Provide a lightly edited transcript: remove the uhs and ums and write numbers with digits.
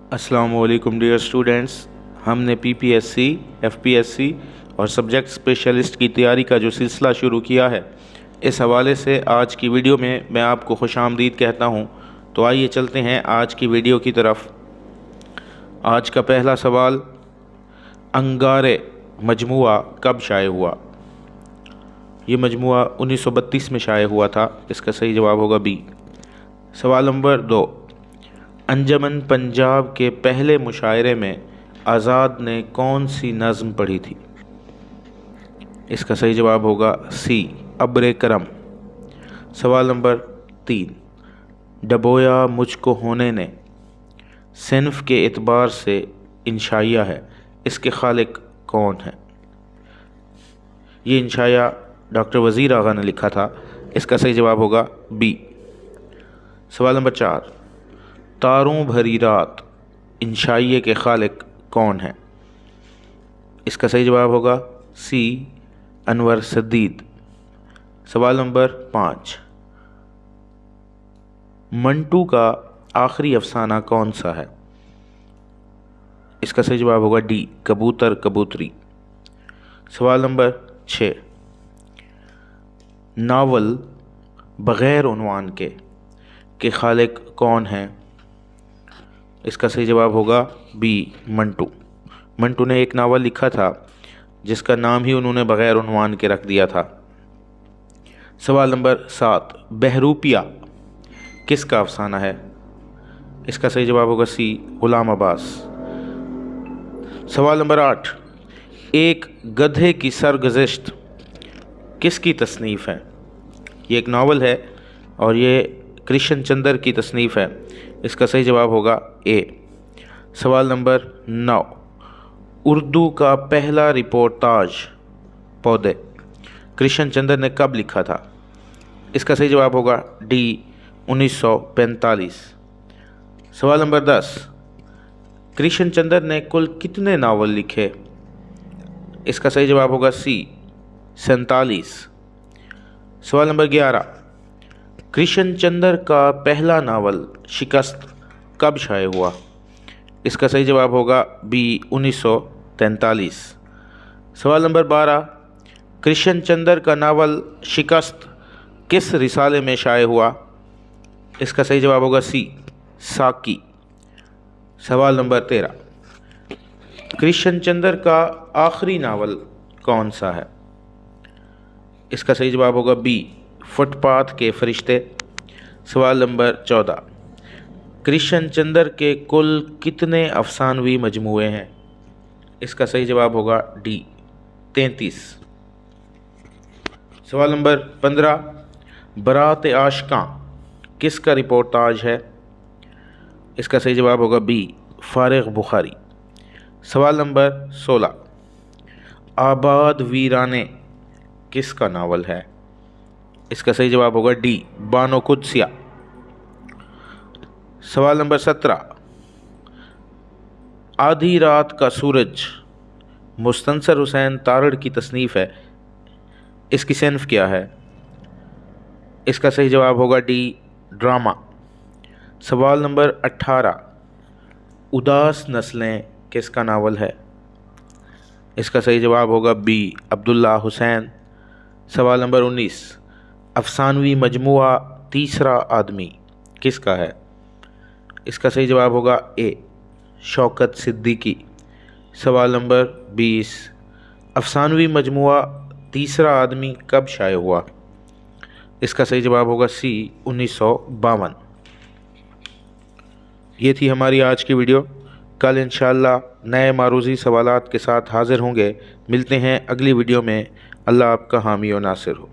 अस्सलाम वालेकुम dear students. हमने पीपीएससी, एफपीएससी और सब्जेक्ट स्पेशलिस्ट की तैयारी का जो सिलसिला शुरू किया है, इस हवाले से आज की वीडियो में मैं आपको खुशामदीद कहता हूँ। तो आइए चलते हैं आज की वीडियो की तरफ। आज का पहला सवाल, अंगारे मजमुआ कब शाये हुआ? ये मजमुआ 1932 में शाये हुआ था। इसका सही जवाब होगा बी। सवाल नंबर 2, अंजमन पंजाब के पहले मुशायरे में आज़ाद ने कौन सी नज़्म पढ़ी थी? इसका सही जवाब होगा सी, अब्रे करम। सवाल नंबर 3, डबोया मुझको होने ने सिन्फ के एतबार से इंशाइया है, इसके खालिक कौन है? ये इंशाइया डॉक्टर वज़ीर आगा ने लिखा था। इसका सही जवाब होगा बी। सवाल नंबर 4, तारों भरी रात इंशाइये के खालिक कौन है? इसका सही जवाब होगा सी, अनवर सद्दीद। सवाल नंबर 5, मंटू का आखिरी अफसाना कौन सा है? इसका सही जवाब होगा डी, कबूतर कबूतरी। सवाल नंबर 6, नावल बग़ैर उन्वान के खालिक कौन है? इसका सही जवाब होगा बी, मंटू। मंटू ने एक नावल लिखा था जिसका नाम ही उन्होंने बग़ैर उन्वान के रख दिया था। सवाल नंबर 7, बहरूपिया किसका अफसाना है? इसका सही जवाब होगा सी, ग़ुलाम अब्बास। सवाल नंबर 8, एक गधे की सरगुज़िश्त किसकी तसनीफ़ है? ये एक नावल है और ये कृष्ण चंद्र की तसनीफ़ है। इसका सही जवाब होगा ए। सवाल नंबर 9, उर्दू का पहला रिपोर्टाज पौधे कृष्ण चंद्र ने कब लिखा था? इसका सही जवाब होगा डी, 1945। सवाल नंबर 10, कृष्ण चंद्र ने कुल कितने नावल लिखे? इसका सही जवाब होगा सी, 47। सवाल नंबर 11, कृष्ण चंद्र का पहला नावल शिकस्त कब शाये हुआ? इसका सही जवाब होगा बी, 1943। सवाल नंबर 12, कृष्ण चंद्र का नावल शिकस्त किस रिसाले में शाये हुआ? इसका सही जवाब होगा सी, साकी। सवाल नंबर 13, कृष्ण चंद्र का आखिरी नावल कौन सा है? इसका सही जवाब होगा बी, फुटपाथ के फरिश्ते। सवाल नंबर 14, कृष्ण चंद्र के कुल कितने अफसानवी मजमूए हैं? इसका सही जवाब होगा डी, 33। सवाल नंबर 15, बरात आशिकां किसका रिपोर्टाज है? इसका सही जवाब होगा बी, फारिग बुखारी। सवाल नंबर 16, आबाद वीराने किसका नावल है? इसका सही जवाब होगा डी, बानो कुद्सिया। सवाल नंबर 17, आधी रात का सूरज मुस्तंसर हुसैन तारड़ की तसनीफ़ है, इसकी सिन्फ क्या है? इसका सही जवाब होगा डी, ड्रामा। सवाल नंबर 18, उदास नस्लें किसका नावल है? इसका सही जवाब होगा बी, अब्दुल्ला हुसैन। सवाल नंबर 19, अफसानवी मजमुआ तीसरा आदमी किसका है? इसका सही जवाब होगा ए, शौकत सिद्दीकी। सवाल नंबर 20, अफसानवी मजमुआ तीसरा आदमी कब शाये हुआ? इसका सही जवाब होगा सी, 1952। ये थी हमारी आज की वीडियो। कल इंशाअल्लाह नए मारूज़ी सवालात के साथ हाज़िर होंगे। मिलते हैं अगली वीडियो में। अल्लाह आपका हामी और नासिर हो।